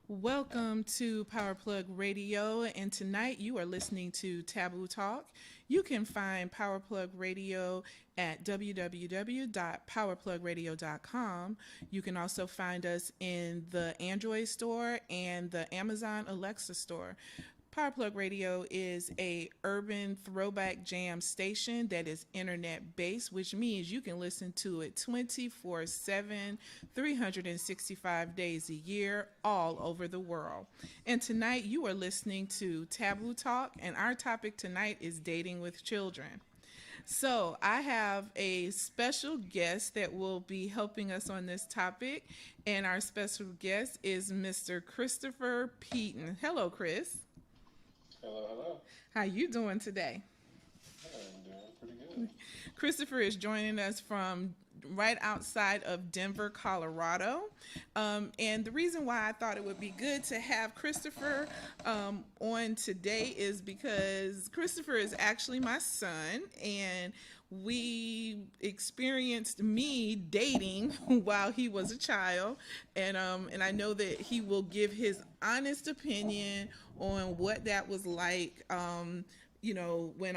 Welcome to Power Plug Radio, and tonight you are listening to Taboo Talk. You can find Power Plug Radio at www.powerplugradio.com. You can also find us in the Android store and the Amazon Alexa store. Power Plug Radio is a urban throwback jam station that is internet based, which means you can listen to it 24/7, 365 days a year, all over the world. And tonight you are listening to Taboo Talk, and our topic tonight is dating with children. So, I have a special guest that will be helping us on this topic, and our special guest is Mr. Christopher Peaton. Hello, Chris. Hello, hello. How you doing today? I'm doing pretty good. Christopher is joining us from right outside of Denver, Colorado. And the reason why I thought it would be good to have Christopher on today is because Christopher is actually my son, and we experienced me dating while he was a child, and I know that he will give his honest opinion on what that was like. When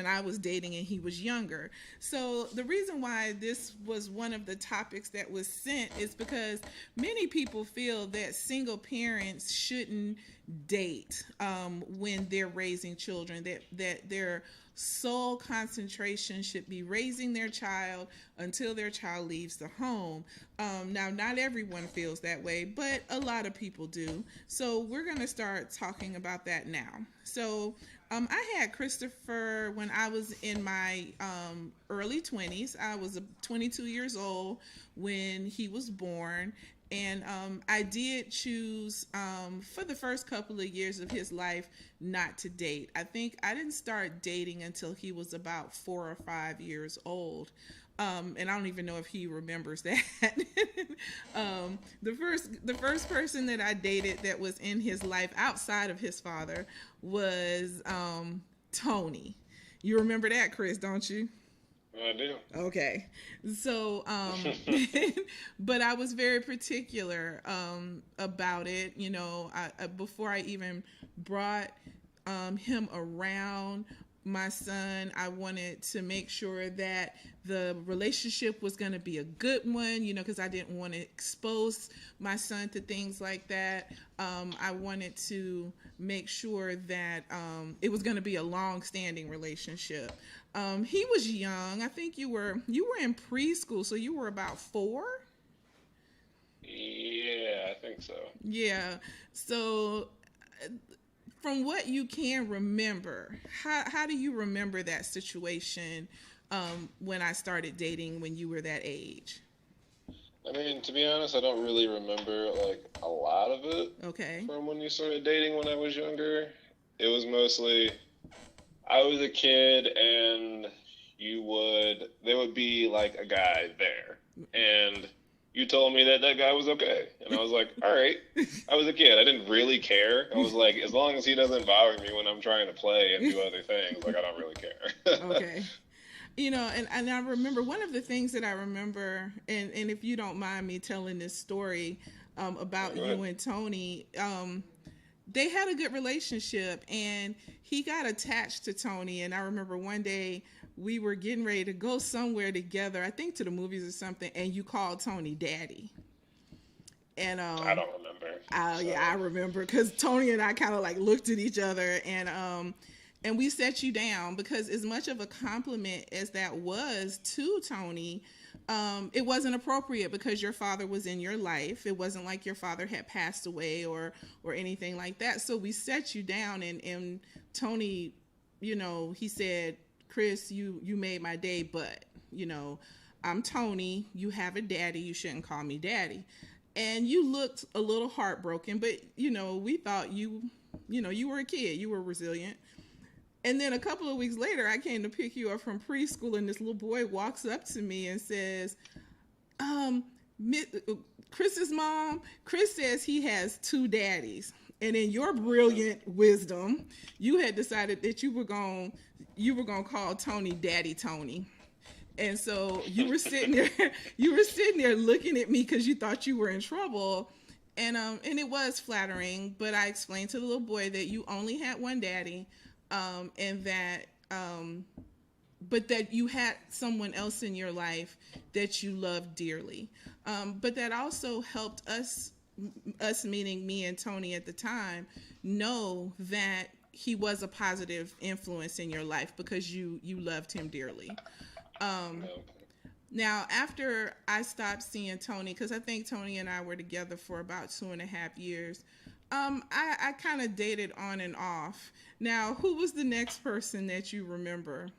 I was dating and he was younger. So the reason why this was one of the topics that was sent is because many people feel that single parents shouldn't date when they're raising children, that their sole concentration should be raising their child until their child leaves the home. Now, not everyone feels that way, but a lot of people do. So we're going to start talking about that now. So I had Christopher when I was in my early 20s. I was 22 years old when he was born. And I did choose for the first couple of years of his life not to date. I think I didn't start dating until he was about 4 or 5 years old. And I don't even know if he remembers that. The first person that I dated that was in his life outside of his father was Tony. You remember that, Chris, don't you? I do. Okay. So, but I was very particular about it. Before I even brought him around my son, I wanted to make sure that the relationship was going to be a good one, because I didn't want to expose my son to things like that. I wanted to make sure that it was going to be a long-standing relationship. He was young. I think you were in preschool, so you were about 4? Yeah, I think so. Yeah. So from what you can remember, how do you remember that situation when I started dating when you were that age? I mean, to be honest, I don't really remember a lot of it. Okay. From when you started dating when I was younger. It was mostly I was a kid and there would be like a guy there, and you told me that guy was okay. And I was like, all right. I was a kid. I didn't really care. I was like, as long as he doesn't bother me when I'm trying to play and do other things, I don't really care. Okay. And I remember one of the things that I remember, and if you don't mind me telling this story about you and Tony, they had a good relationship, and he got attached to Tony. And I remember one day we were getting ready to go somewhere together, I think to the movies or something, and you called Tony Daddy. And I don't remember. Yeah, I remember because Tony and I kind of looked at each other, and we set you down because as much of a compliment as that was to Tony, it wasn't appropriate because your father was in your life. It wasn't like your father had passed away or anything like that. So we set you down, and Tony, he said, Chris, you made my day, but, I'm Tony. You have a daddy. You shouldn't call me daddy. And you looked a little heartbroken, but, we thought you were a kid. You were resilient. And then a couple of weeks later, I came to pick you up from preschool, and this little boy walks up to me and says, Chris's mom, Chris says he has 2 daddies. And in your brilliant wisdom, you had decided that you were going to call Tony Daddy Tony. And so you were sitting there looking at me because you thought you were in trouble. And it was flattering, but I explained to the little boy that you only had one daddy, and that but that you had someone else in your life that you loved dearly. But that also helped us meaning me and Tony at the time, know that he was a positive influence in your life because you loved him dearly. Now, after I stopped seeing Tony, because I think Tony and I were together for about 2.5 years, I kind of dated on and off. Now, who was the next person that you remember?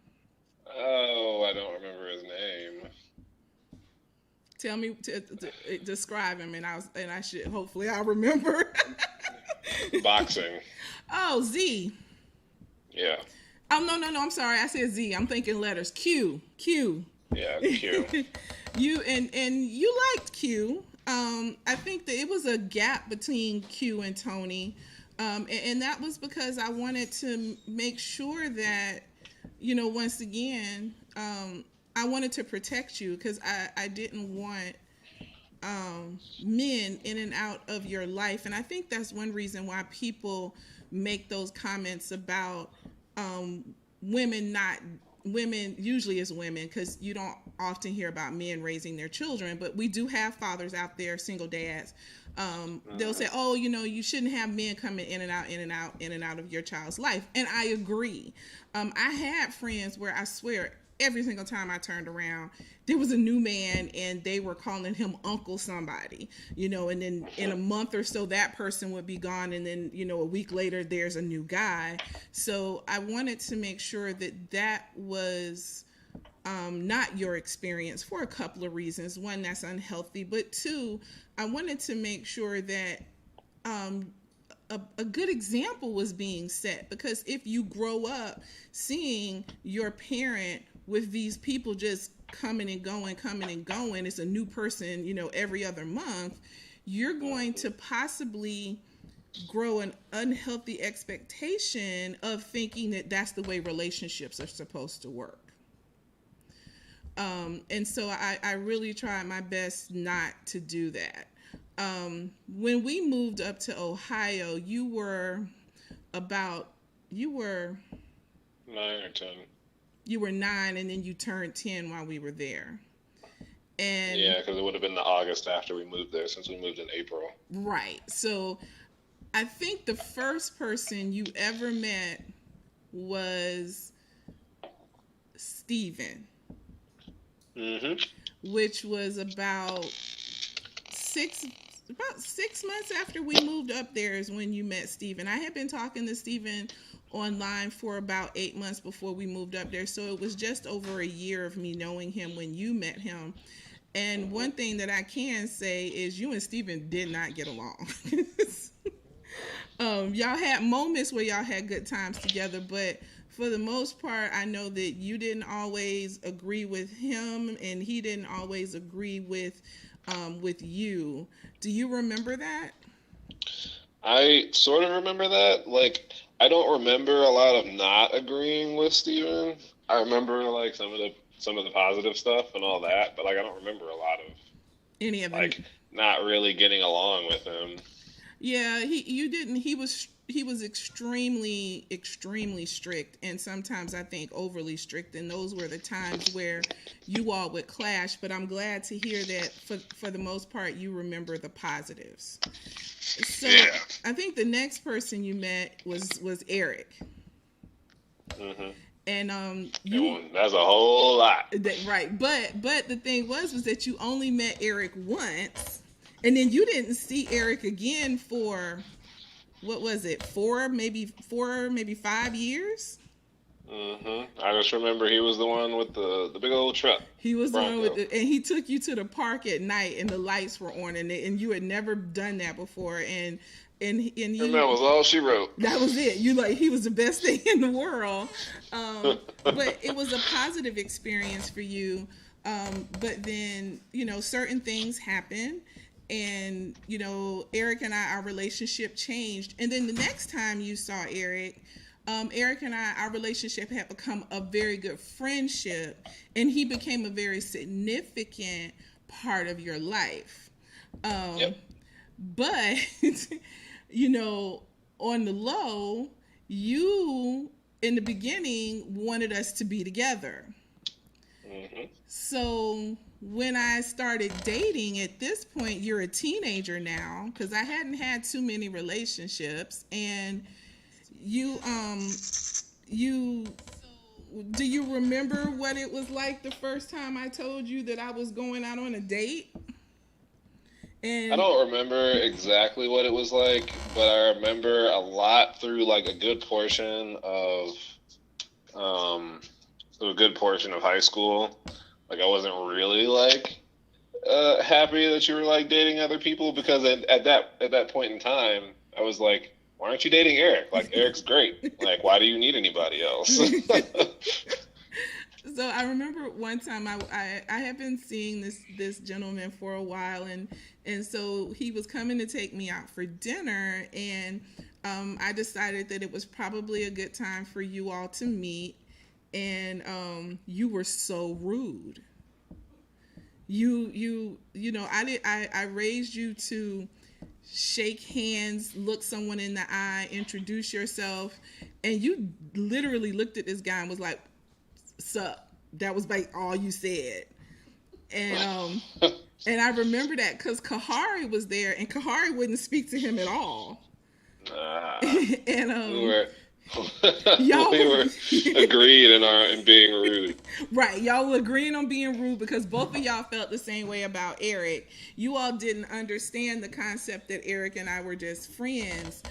Oh, I don't remember his name. Tell me, describe him, and I should hopefully I'll remember. Boxing. Oh, Z. Yeah. Oh no, I'm sorry. I said Z. I'm thinking letters. Q. Yeah, Q. You and you liked Q. I think that it was a gap between Q and Tony, and that was because I wanted to make sure that, once again, I wanted to protect you because I didn't want men in and out of your life. And I think that's one reason why people make those comments about women, usually as women, because you don't often hear about men raising their children, but we do have fathers out there, single dads. They'll say, oh, you shouldn't have men coming in and out of your child's life. And I agree. I had friends where I swear every single time I turned around, there was a new man and they were calling him Uncle somebody, and then in a month or so that person would be gone, and then, a week later there's a new guy. So I wanted to make sure that was not your experience for a couple of reasons. One, that's unhealthy, but two, I wanted to make sure that a good example was being set, because if you grow up seeing your parent with these people just coming and going, it's a new person, every other month, you're going to possibly grow an unhealthy expectation of thinking that that's the way relationships are supposed to work. And so I really tried my best not to do that. When we moved up to Ohio, you were 9 or 10. You were 9, and then you turned 10 while we were there. And yeah, because it would have been the August after we moved there, since we moved in April. Right. So I think the first person you ever met was Steven. Mm-hmm. Which was about 6 months after we moved up there is when you met Steven. I had been talking to Steven online for about 8 months before we moved up there, so it was just over a year of me knowing him when you met him. And one thing that I can say is you and Steven did not get along. Y'all had moments where y'all had good times together, but for the most part, I know that you didn't always agree with him, and he didn't always agree with you. Do you remember that? I sort of remember that. Like, I don't remember a lot of not agreeing with Steven. I remember like some of the positive stuff and all that, but like I don't remember a lot of any of like not really getting along with him. Yeah, you didn't. He was extremely strict, and sometimes I think overly strict, and those were the times where you all would clash. But I'm glad to hear that for the most part you remember the positives. So yeah. I think the next person you met was Eric. Mm-hmm. And that's a whole lot. Right, but the thing was that you only met Eric once, and then you didn't see Eric again for what was it? 4, maybe 5 years. Mm-hmm. I just remember he was the one with the big old truck. He was the one and he took you to the park at night, and the lights were on, and you had never done that before, and that was all she wrote. That was it. He was the best thing in the world. But it was a positive experience for you. But then, certain things happen, and, Eric and our relationship changed. And then the next time you saw Eric, Eric and our relationship had become a very good friendship, and he became a very significant part of your life. Yep. But you know, on the low, you in the beginning wanted us to be together. Hmm. So when I started dating, at this point, you're a teenager now, because I hadn't had too many relationships, and you you do you remember what it was like the first time I told you that I was going out on a date? I And don't remember exactly what it was like, but I remember a lot through like um, a good portion of high school. Like I wasn't really like happy that you were like dating other people because at that point in time, I was like, why aren't you dating Eric? Like Eric's great. Like why do you need anybody else? so I remember one time I had been seeing this gentleman for a while, and so he was coming to take me out for dinner, and I decided that it was probably a good time for you all to meet, and you were so rude. You know, I raised you to shake hands, look someone in the eye, introduce yourself, and you literally looked at this guy and was like, "Sup?" That was like all you said. And and I remember that because Kahari was there, and Kahari wouldn't speak to him at all. Nah, And we were y'all we were were agreed in being rude. right, y'all were agreeing on being rude because both of y'all felt the same way about Eric. You all didn't understand the concept that Eric and I were just friends.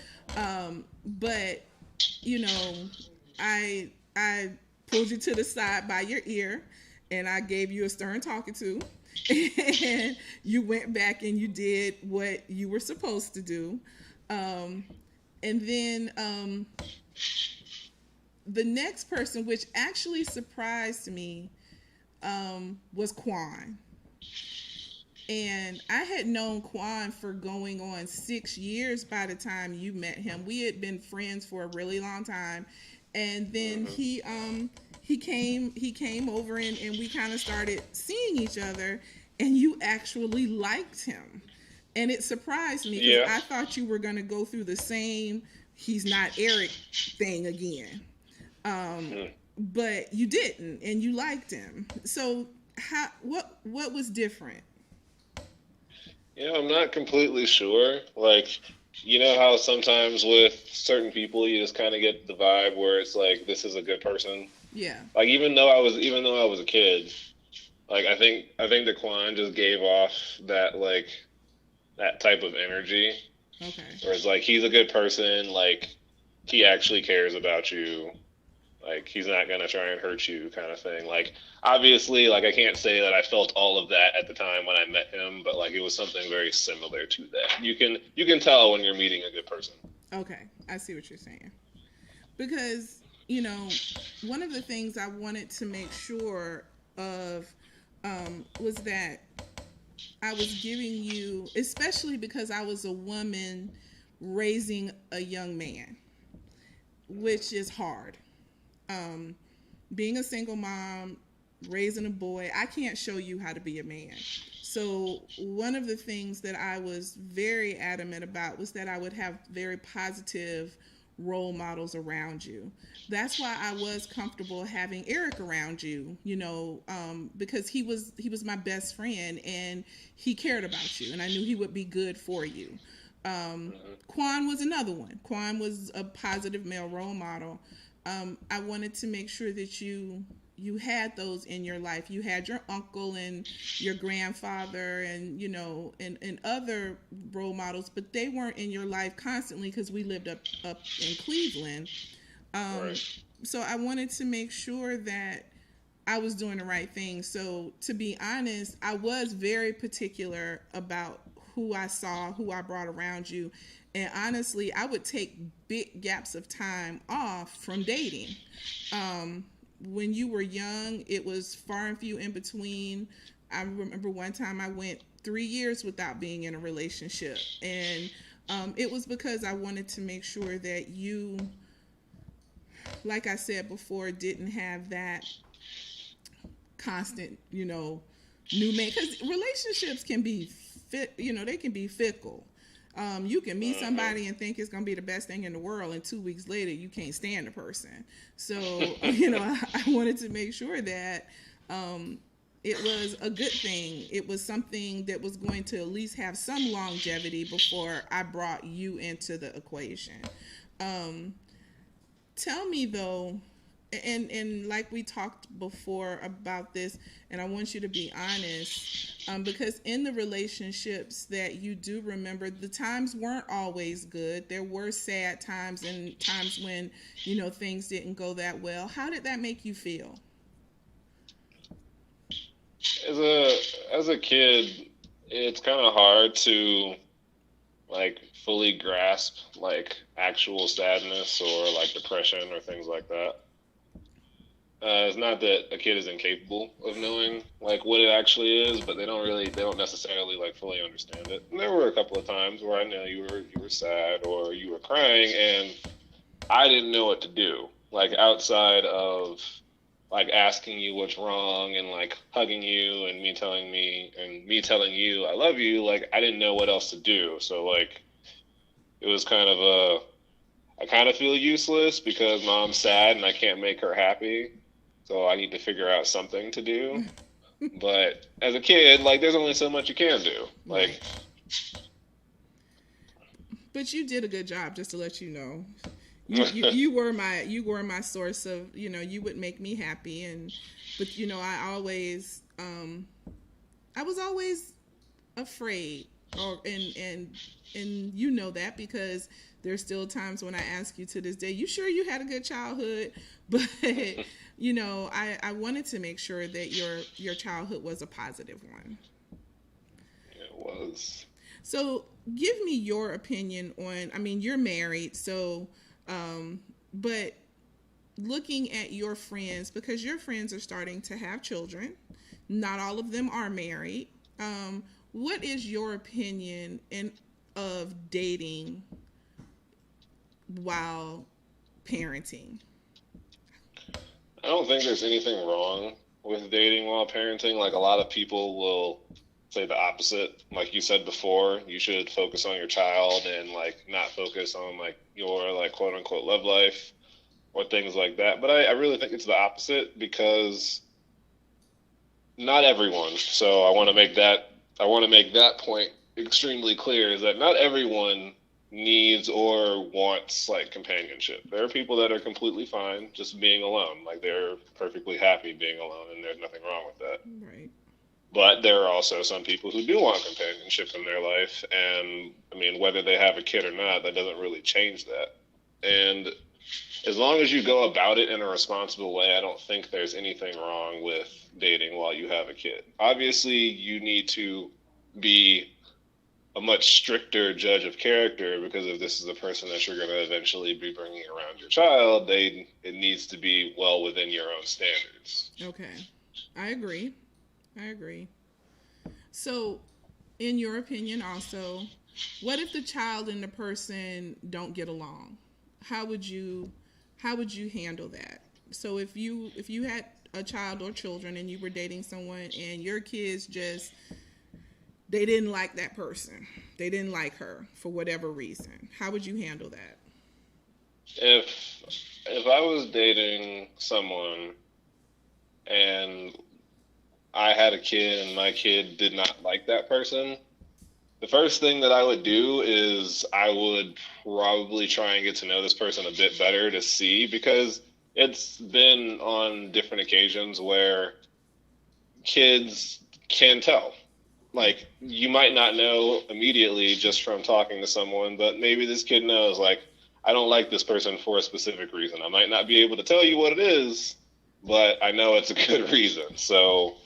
But you know, I pulled you to the side by your ear, and I gave you a stern talking to, and you went back and you did what you were supposed to do. Um, and then the next person, which actually surprised me, was Quan. And I had known Quan for going on 6 years by the time you met him. We had been friends for a really long time. And then he came over, and we kind of started seeing each other, and you actually liked him. And it surprised me because Yeah. I thought you were going to go through the same he's not Eric thing again. But you didn't, and you liked him. So what was different? I'm not completely sure. Like, you know how sometimes with certain people you just kind of get the vibe where it's like this is a good person. Yeah. Like even though I was a kid, like I think Daquan just gave off that like that type of energy. Okay. Where it's like he's a good person, like he actually cares about you. Like he's not gonna try and hurt you, kind of thing. Like obviously, like I can't say that I felt all of that at the time when I met him, but like it was something very similar to that. You can tell when you're meeting a good person. Okay. I see what you're saying. Because, you know, one of the things I wanted to make sure of was that I was giving you, especially because I was a woman raising a young man, which is hard. Um, Being a single mom, raising a boy, I can't show you how to be a man. So one of the things that I was very adamant about was that I would have very positive role models around you. That's why I was comfortable having Eric around you, you know, because he was my best friend, and he cared about you, and I knew he would be good for you. Quan was another one. Quan was a positive male role model. I wanted to make sure that you had those in your life. You had your uncle and your grandfather, and you know, and other role models, but they weren't in your life constantly because we lived up in Cleveland. Right. So I wanted to make sure that I was doing the right thing. So to be honest, I was very particular about who I saw, who I brought around you. And honestly, I would take big gaps of time off from dating. When you were young, it was far and few in between. I remember one time I went 3 years without being in a relationship. And it was because I wanted to make sure that you, like I said before, didn't have that constant, you know, new man. Because relationships can be fit, you know, they can be fickle. You can meet somebody and think it's going to be the best thing in the world, and 2 weeks later you can't stand the person. So I wanted to make sure that it was a good thing. It was something that was going to at least have some longevity before I brought you into the equation. Tell me though, and like we talked before about this, and I want you to be honest, because in the relationships that you do remember, the times weren't always good. There were sad times and times when things didn't go that well. How did that make you feel? As a kid, it's kind of hard to like fully grasp like actual sadness or like depression or things like that. It's not that a kid is incapable of knowing like what it actually is, but they don't necessarily like fully understand it. And there were a couple of times where I know you were sad or you were crying, and I didn't know what to do. Like outside of like asking you what's wrong and like hugging you and me telling you I love you, like I didn't know what else to do. So like it was kind of I kind of feel useless because mom's sad and I can't make her happy. So I need to figure out something to do. But as a kid, like there's only so much you can do. Like, but you did a good job, just to let you know. You were my source of, you would make me happy, but I was always afraid, and you know that because there's still times when I ask you to this day, you sure you had a good childhood? But I wanted to make sure that your childhood was a positive one. It was. So give me your opinion on, you're married, so but looking at your friends, because your friends are starting to have children, not all of them are married. What is your opinion of dating while parenting? I don't think there's anything wrong with dating while parenting. Like a lot of people will say the opposite. Like you said before, you should focus on your child and like not focus on like your like quote unquote love life or things like that. But I really think it's the opposite because not everyone. So I want to make that point extremely clear, is that not everyone needs or wants like companionship. There are people that are completely fine just being alone. Like they're perfectly happy being alone and there's nothing wrong with that. Right. But there are also some people who do want companionship in their life, and whether they have a kid or not, that doesn't really change that. And as long as you go about it in a responsible way, I don't think there's anything wrong with dating while you have a kid. Obviously, you need to be a much stricter judge of character, because if this is the person that you're going to eventually be bringing around your child, it needs to be well within your own standards. Okay. I agree. So, in your opinion also, what if the child and the person don't get along? How would you handle that? So if you had a child or children and you were dating someone and your kids they didn't like that person, they didn't like her for whatever reason, how would you handle that? If I was dating someone and I had a kid and my kid did not like that person, the first thing that I would do is I would probably try and get to know this person a bit better to see, because it's been on different occasions where kids can tell. Like, you might not know immediately just from talking to someone, but maybe this kid knows, like, I don't like this person for a specific reason. I might not be able to tell you what it is, but I know it's a good reason. So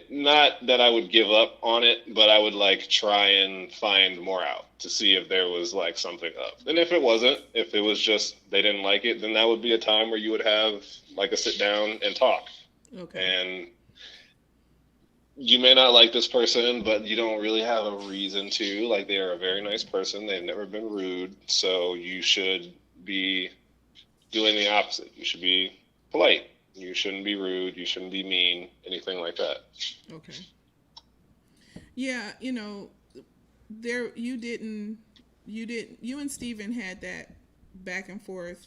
not that I would give up on it, but I would like try and find more out to see if there was like something up. And if it wasn't, if it was just they didn't like it, then that would be a time where you would have like a sit down and talk. Okay. And you may not like this person, but you don't really have a reason to. Like, they are a very nice person. They've never been rude. So you should be doing the opposite. You should be polite. You shouldn't be rude. You shouldn't be mean, anything like that. Okay. Yeah, there you and Steven had that back and forth,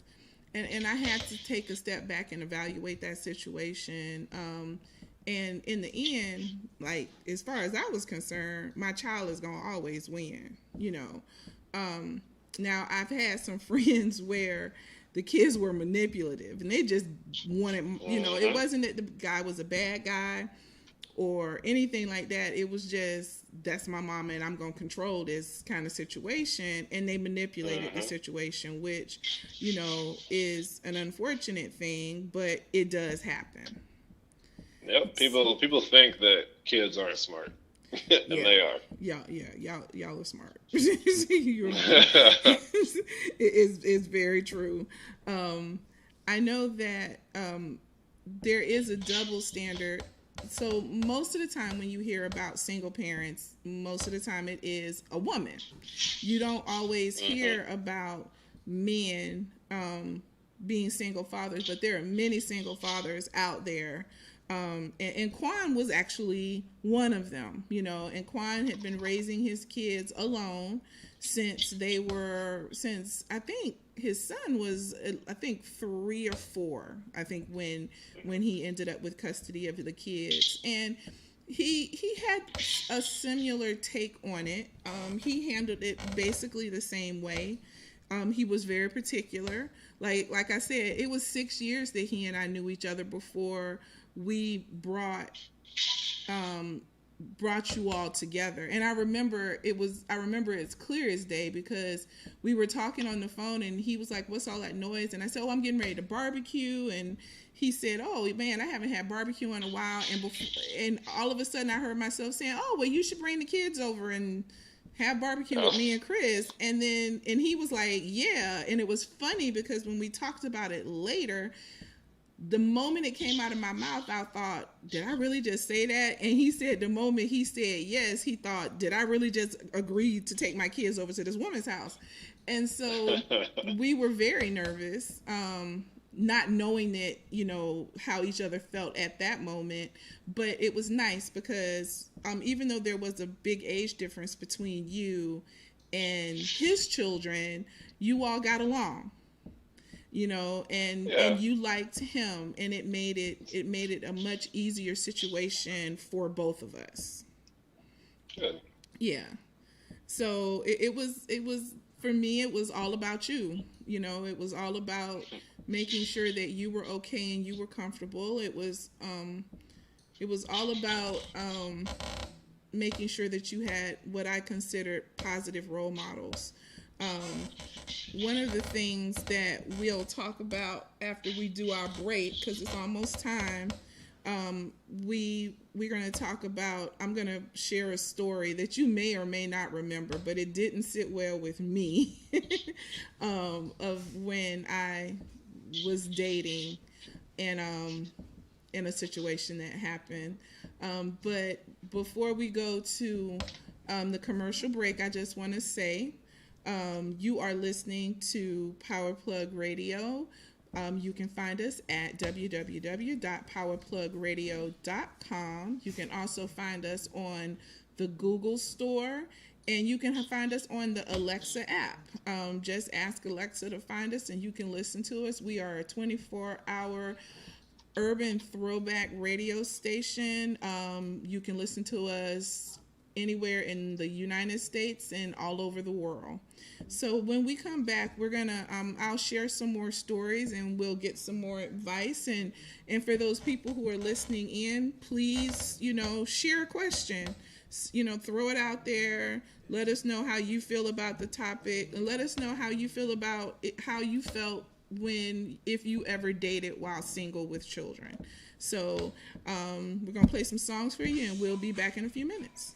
and I had to take a step back and evaluate that situation. And in the end, like as far as I was concerned, my child is gonna always win. Um, Now I've had some friends where the kids were manipulative and they just wanted, it Mm-hmm. wasn't that the guy was a bad guy or anything like that. It was just, that's my mama and I'm going to control this kind of situation. And they manipulated the Mm-hmm. situation, which, is an unfortunate thing, but it does happen. Yep. People think that kids aren't smart, and Yeah. they are. Y'all are smart. You're smart. It's very true. I know that there is a double standard. So most of the time when you hear about single parents, most of the time it is a woman. You don't always Mm-hmm. hear about men being single fathers, but there are many single fathers out there. And Quan was actually one of them, and Quan had been raising his kids alone since I think his son was, I think 3 or 4, I think when he ended up with custody of the kids. And he had a similar take on it. He handled it basically the same way. He was very particular. Like I said, it was 6 years that he and I knew each other before we um, brought you all together. And I remember it's clear as day because we were talking on the phone and he was like, "What's all that noise?" And I said, "Oh, I'm getting ready to barbecue." And he said, "Oh man, I haven't had barbecue in a while." And all of a sudden I heard myself saying, "Oh, well, you should bring the kids over and have barbecue with Oh. me and Chris." And he was like, "Yeah." And it was funny because when we talked about it later, the moment it came out of my mouth, I thought, did I really just say that? And he said, the moment he said yes, he thought, did I really just agree to take my kids over to this woman's house? And so we were very nervous, not knowing that, how each other felt at that moment. But it was nice because even though there was a big age difference between you and his children, you all got along, and Yeah. you liked him, and it made it a much easier situation for both of us. Good. Yeah. So it was for me, it was all about you. It was all about making sure that you were okay and you were comfortable. It was all about making sure that you had what I considered positive role models. um, One of the things that we'll talk about after we do our break, because it's almost time, we're going to talk about, I'm going to share a story that you may or may not remember, but it didn't sit well with me. Of when I was dating, and in a situation that happened. But before we go to the commercial break, I just want to say you are listening to Power Plug Radio. You can find us at www.powerplugradio.com. You can also find us on the Google Store, and you can find us on the Alexa app. Just ask Alexa to find us, and you can listen to us. We are a 24-hour urban throwback radio station. You can listen to us anywhere in the United States and all over the world. So when we come back, we're gonna I'll share some more stories and we'll get some more advice. And for those people who are listening in, please, share a question. Throw it out there. Let us know how you feel about the topic, and let us know how you feel about it, how you felt when, if you ever dated while single with children. So we're gonna play some songs for you, and we'll be back in a few minutes.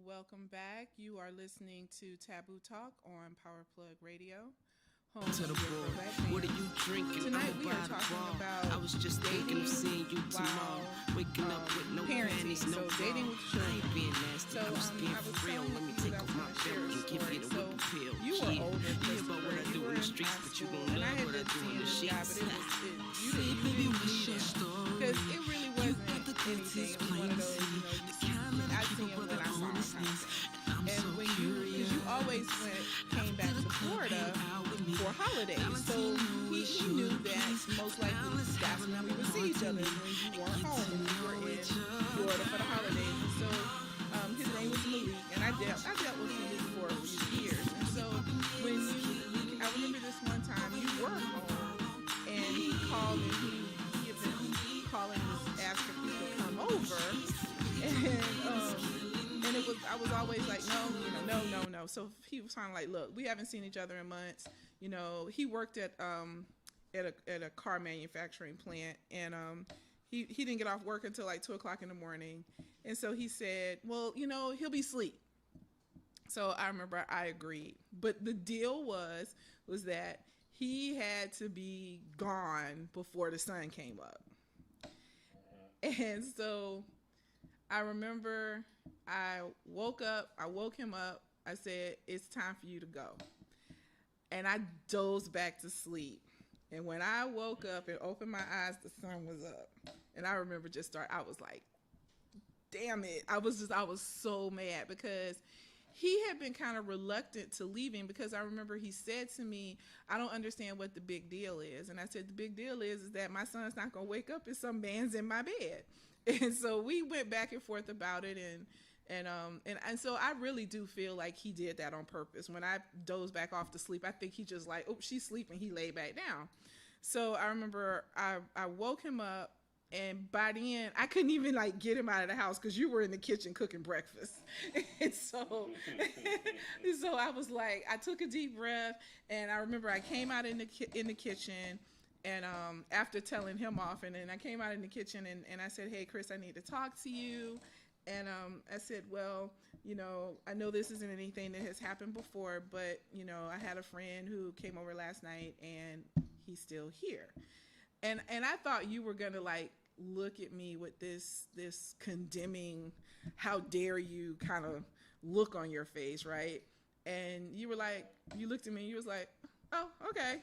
Welcome back. You are listening to Taboo Talk on Power Plug Radio. Home To the board, what are you drinking? Tonight I'm we are by the talking bar. about I was just thinking of seeing you tomorrow. while, Waking up with no parenting. panties, no So dating bra. with I children. ain't being nasty, So I'm just being I was for real. telling Let me you take that I off was my going to share belt a and give you the story. whipping pill. You were older, Yeah, but Christopher. what I You do were in the in streets, high but you school, gon' and I love had what I been do in seeing the this guy, sheets. but you didn't meet him because it really wasn't anything. It was one of those, I seen him when I saw him kind of thing. And when because you always came back to Florida for holidays, so he knew that most likely that's when we would see each other, when you weren't home and we were in Florida for the holidays. And so his name was Malik, and I dealt with Malik for a few years. And so I remember this one time you were home, and he called and he had been calling to ask if he could come over, and it was I was always like no. So he was kind of like, look, we haven't seen each other in months. He worked at a car manufacturing plant, and he didn't get off work until like 2:00 in the morning, and so he said, well, he'll be asleep. So I remember I agreed, but the deal was that he had to be gone before the sun came up, and so I remember I woke him up. I said, it's time for you to go. And I dozed back to sleep. And when I woke up and opened my eyes, the sun was up. And I remember I was like, damn it. I was so mad because he had been kind of reluctant to leaving, because I remember he said to me, I don't understand what the big deal is. And I said, the big deal is that my son's not going to wake up and some man's in my bed. And so we went back and forth about it, and so I really do feel like he did that on purpose. When I dozed back off to sleep, I think he just like, oh, she's sleeping. He laid back down. So I remember I woke him up, and by the end, I couldn't even like get him out of the house because you were in the kitchen cooking breakfast. And so I was like, I took a deep breath, and I remember I came out in the kitchen. And after telling him off, and then I came out in the kitchen, and I said, hey, Chris, I need to talk to you. And I said, well, I know this isn't anything that has happened before, but, I had a friend who came over last night, and he's still here. And I thought you were going to, like, look at me with this condemning, how dare you kind of look on your face, right? And you were like, you looked at me, and you was like, oh, okay.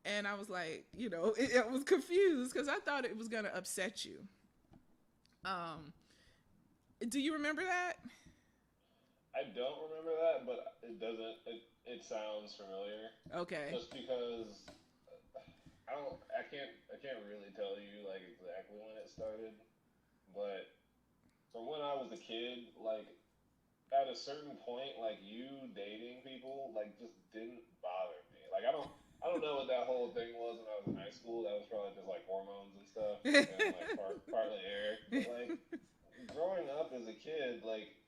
And I was like, I was confused because I thought it was going to upset you. Do you remember that? I don't remember that, but it doesn't. It sounds familiar. Okay. Just because I can't really tell you like exactly when it started, but from when I was a kid, like at a certain point, like you dating people, like just didn't bother me. Like I don't know what that whole thing was when I was in high school. That was probably just like hormones and stuff, and like partly Eric. But like growing up as a kid, like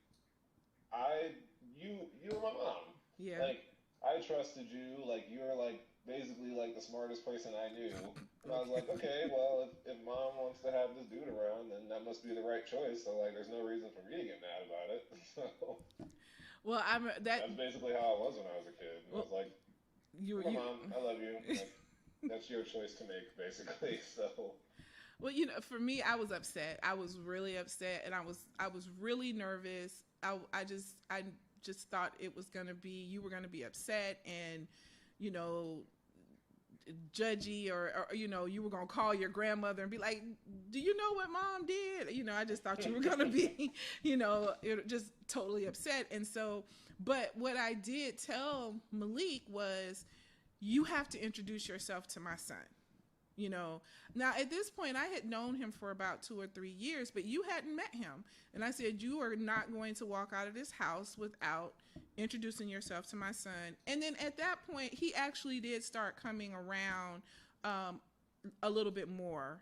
you were my mom. Yeah. Like I trusted you. Like you were like basically like the smartest person I knew. And I was like, okay, well if mom wants to have this dude around, then that must be the right choice. So like there's no reason for me to get mad about it. So well, that's basically how I was when I was a kid. I was like, Mom, I love you. Like, that's your choice to make, basically. So. Well, for me, I was upset. I was really upset, and I was really nervous. I just thought it was gonna be, you were gonna be upset and, judgy, or you were gonna call your grandmother and be like, do you know what mom did? I just thought you were gonna be, just totally upset. And so, but what I did tell Malik was, you have to introduce yourself to my son. Now at this point I had known him for about 2 or 3 years, but you hadn't met him. And I said, you are not going to walk out of this house without introducing yourself to my son. And then at that point, he actually did start coming around a little bit more.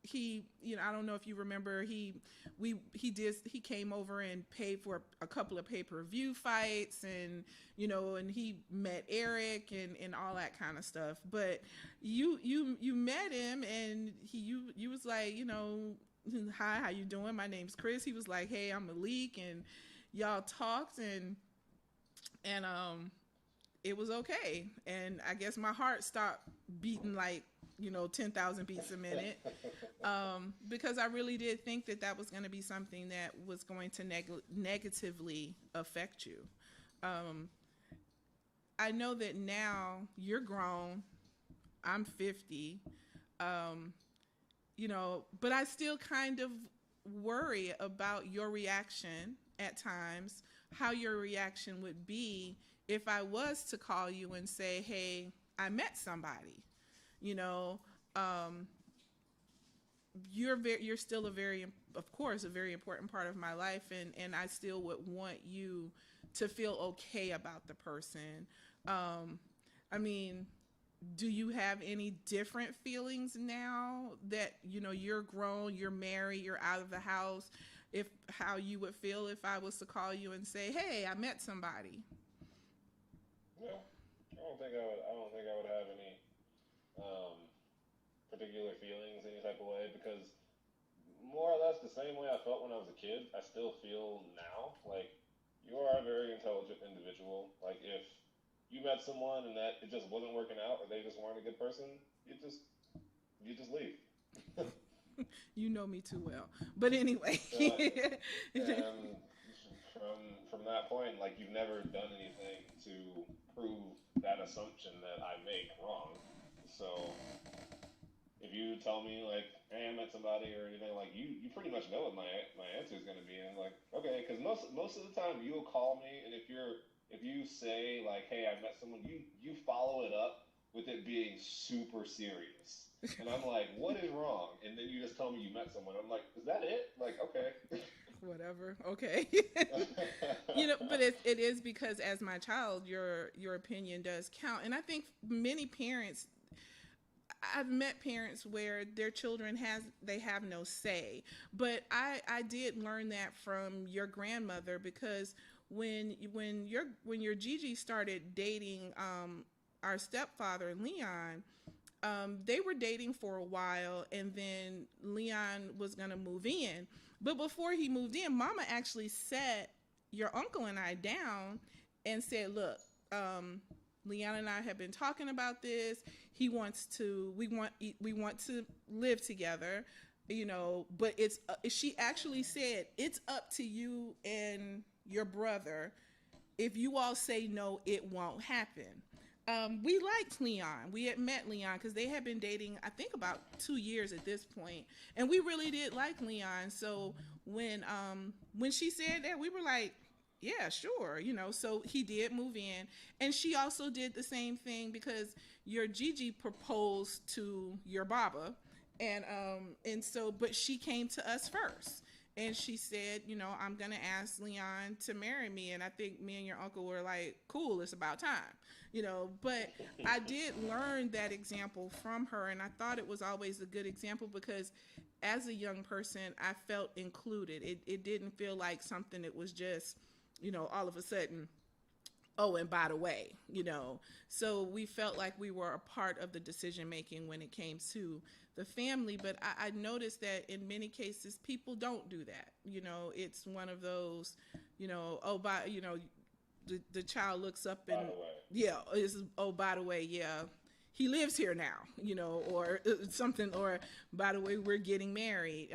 He, I don't know if you remember, he came over and paid for a couple of pay-per-view fights, and and he met Eric and all that kind of stuff. But you met him, and you was like, hi, how you doing? My name's Chris. He was like, hey, I'm Malik, and y'all talked, and it was okay. And I guess my heart stopped beating like 10,000 beats a minute, because I really did think that that was going to be something that was going to negatively affect you. Um, I know that now you're grown. I'm 50. Um, but I still kind of worry about your reaction at times, how your reaction would be if I was to call you and say, hey, I met somebody. You know, um, you're still of course, a very important part of my life, and I still would want you to feel okay about the person. Um, I mean, do you have any different feelings now that you're grown, you're married, you're out of the house? If how you would feel if I was to call you and say, "Hey, I met somebody." No, I don't think I would. I don't think I would have any um, particular feelings any type of way because more or less the same way I felt when I was a kid, I still feel now. Like you are a very intelligent individual. Like if you met someone and that it just wasn't working out or they just weren't a good person, you just leave. You know me too well. But anyway. uh, and from that point, like you've never done anything to prove that assumption that I make wrong. So if you tell me like, "Hey, I met somebody" or anything like, you pretty much know what my answer is going to be, and I'm like, okay, because most of the time you'll call me, and if you say like, "Hey, I met someone," you follow it up with it being super serious, and I'm like, what is wrong? And then you just tell me you met someone. I'm like, is that it? Like, okay. Whatever. Okay. But it is because as my child, your opinion does count, and I think many parents. I've met parents where their children they have no say, but I did learn that from your grandmother because when your Gigi started dating our stepfather Leon, they were dating for a while, and then Leon was gonna move in, but before he moved in, Mama actually sat your uncle and I down and said, "Look, Leon and I have been talking about this. We want to live together, but she actually said, it's up to you and your brother. If you all say no, it won't happen." We liked Leon. We had met Leon because they had been dating, I think, about 2 years at this point, and we really did like Leon. So when she said that, we were like, yeah, sure, So he did move in, and she also did the same thing because your Gigi proposed to your Baba, and so, but she came to us first. And she said, I'm going to ask Leon to marry me. And I think me and your uncle were like, cool, it's about time, But I did learn that example from her. And I thought it was always a good example because as a young person, I felt included. It didn't feel like something that was just, all of a sudden, oh, and by the way, so we felt like we were a part of the decision making when it came to the family. But I noticed that in many cases people don't do that. It's one of those, oh, the child looks up and yeah, oh, by the way, yeah, he lives here now, or something, or by the way, we're getting married.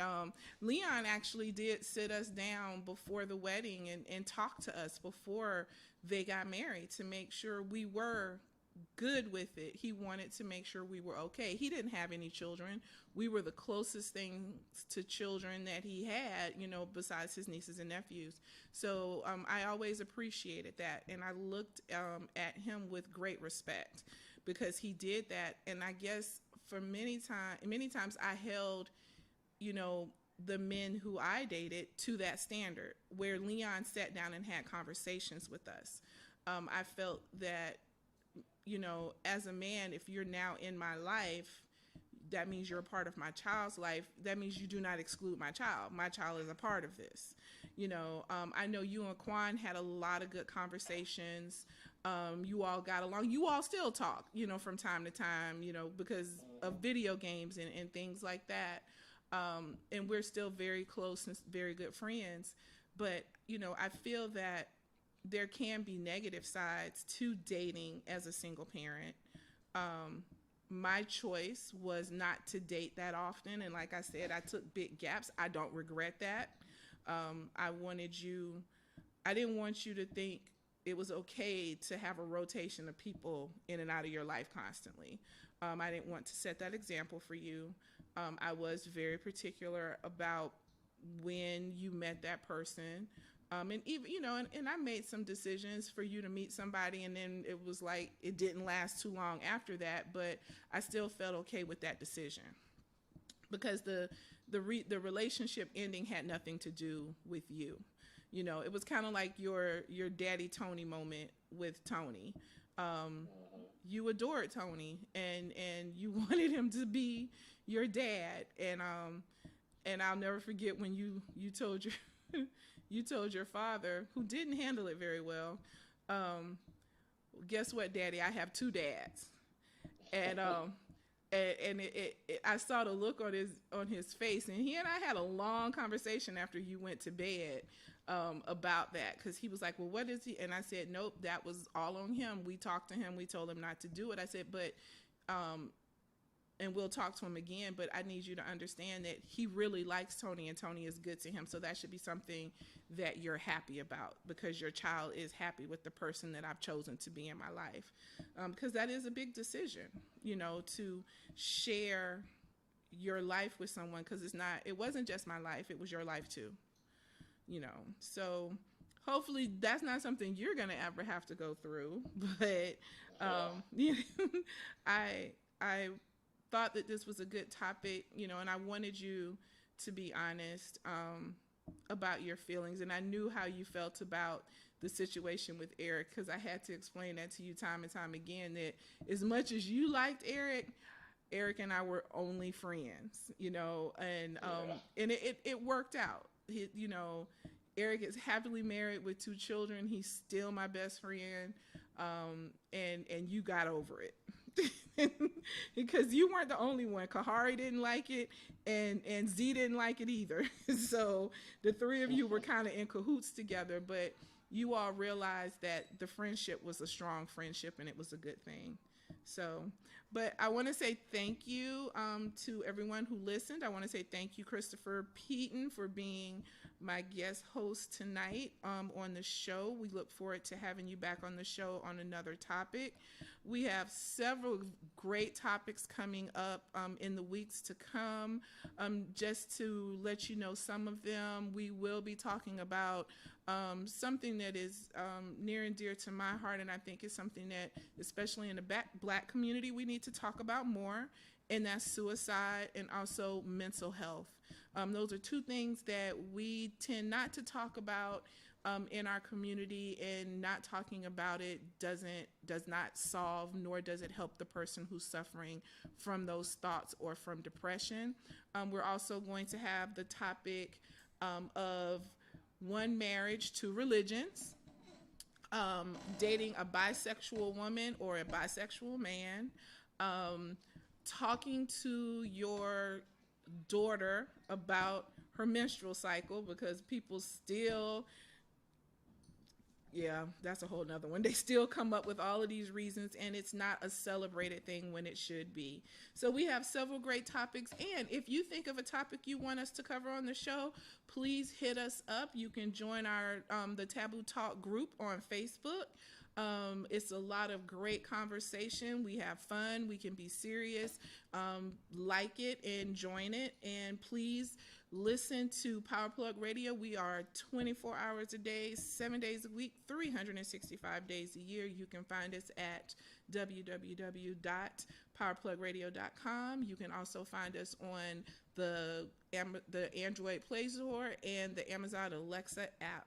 Leon actually did sit us down before the wedding and talk to us before they got married to make sure we were good with it. He wanted to make sure we were okay. He didn't have any children. We were the closest things to children that he had, besides his nieces and nephews. So I always appreciated that. And I looked at him with great respect because he did that. And I guess for many times I held, the men who I dated to that standard where Leon sat down and had conversations with us. I felt that, as a man, if you're now in my life, that means you're a part of my child's life. That means you do not exclude my child. My child is a part of this. I know you and Quan had a lot of good conversations. You all got along. You all still talk, from time to time, because of video games and things like that. And we're still very close and very good friends. But I feel that there can be negative sides to dating as a single parent. My choice was not to date that often, and like I said, I took big gaps. I don't regret that. I didn't want you to think it was okay to have a rotation of people in and out of your life constantly. I didn't want to set that example for you. I was very particular about when you met that person. And even, and I made some decisions for you to meet somebody, and then it was like it didn't last too long after that, but I still felt okay with that decision because the relationship ending had nothing to do with you. It was kind of like your daddy Tony moment with Tony. You adored Tony, and you wanted him to be your dad, and I'll never forget when you told your father, who didn't handle it very well, guess what, Daddy? I have two dads, and I saw the look on his face, and he and I had a long conversation after you went to bed about that, because he was like, well, what is he? And I said, nope, that was all on him. We talked to him. We told him not to do it. I said, but and we'll talk to him again, but I need you to understand that he really likes Tony, and Tony is good to him. So that should be something that you're happy about, because your child is happy with the person that I've chosen to be in my life. Because that is a big decision, to share your life with someone, because it wasn't just my life, it was your life too. So hopefully that's not something you're going to ever have to go through, but I thought that this was a good topic, and I wanted you to be honest about your feelings. And I knew how you felt about the situation with Eric, because I had to explain that to you time and time again, that as much as you liked Eric and I were only friends, and it worked out. Eric is happily married with 2 children. He's still my best friend. And you got over it. Because you weren't the only one. Kahari didn't like it, and Z didn't like it either. So the 3 of you were kind of in cahoots together, but you all realized that the friendship was a strong friendship, and it was a good thing. So, but I want to say thank you to everyone who listened. I want to say thank you, Christopher Peaton, for being my guest host tonight on the show. We look forward to having you back on the show on another topic. We have several great topics coming up in the weeks to come. Just to let you know some of them, we will be talking about something that is near and dear to my heart, and I think it's something that, especially in the Black community, we need to talk about more, and that's suicide and also mental health. Those are 2 things that we tend not to talk about in our community, and not talking about it does not solve, nor does it help the person who's suffering from those thoughts or from depression. We're also going to have the topic of 1 marriage, 2 religions, dating a bisexual woman or a bisexual man, talking to your daughter about her menstrual cycle, because people still, that's a whole nother one. They still come up with all of these reasons, and it's not a celebrated thing when it should be. So we have several great topics, and if you think of a topic you want us to cover on the show, please hit us up. You can join our the Taboo Talk group on Facebook. It's a lot of great conversation. We have fun. We can be serious. Like it and join it. And please listen to Power Plug Radio. We are 24 hours a day, 7 days a week, 365 days a year. You can find us at www.powerplugradio.com. You can also find us on the Android Play Store and the Amazon Alexa app.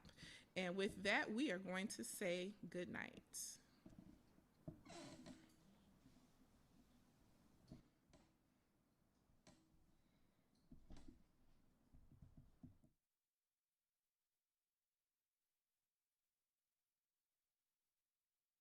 And with that, we are going to say good night.